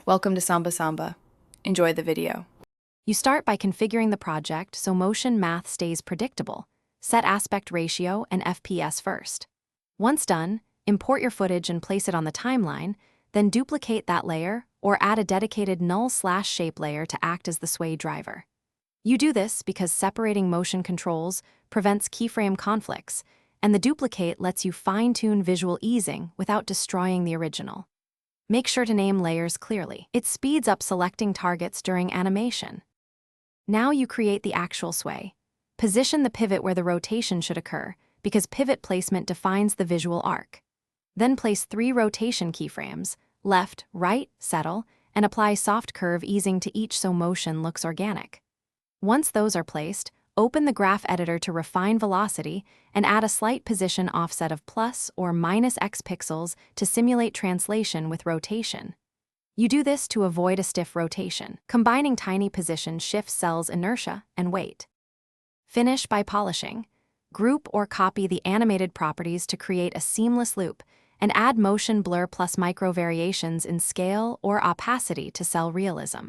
Welcome to Samba Samba. Enjoy the video. You start by configuring the project so motion math stays predictable. Set aspect ratio and FPS first. Once done, import your footage and place it on the timeline, then duplicate that layer or add a dedicated null/shape layer to act as the sway driver. You do this because separating motion controls prevents keyframe conflicts, and the duplicate lets you fine-tune visual easing without destroying the original. Make sure to name layers clearly. It speeds up selecting targets during animation. Now you create the actual sway. Position the pivot where the rotation should occur, because pivot placement defines the visual arc. Then place 3 rotation keyframes, left, right, settle, and apply soft curve easing to each so motion looks organic. Once those are placed, open the graph editor to refine velocity and add a slight position offset of plus or minus X pixels to simulate translation with rotation. You do this to avoid a stiff rotation. Combining tiny position shifts cells inertia and weight. Finish by polishing. Group or copy the animated properties to create a seamless loop, and add motion blur plus micro variations in scale or opacity to sell realism.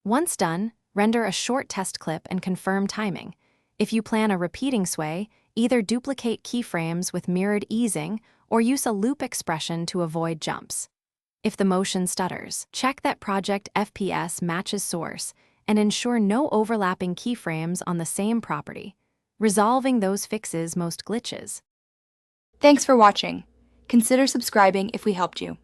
Once done, render a short test clip and confirm timing. If you plan a repeating sway, either duplicate keyframes with mirrored easing or use a loop expression to avoid jumps. If the motion stutters, check that project FPS matches source and ensure no overlapping keyframes on the same property, resolving those fixes most glitches. Thanks for watching. Consider subscribing if we helped you.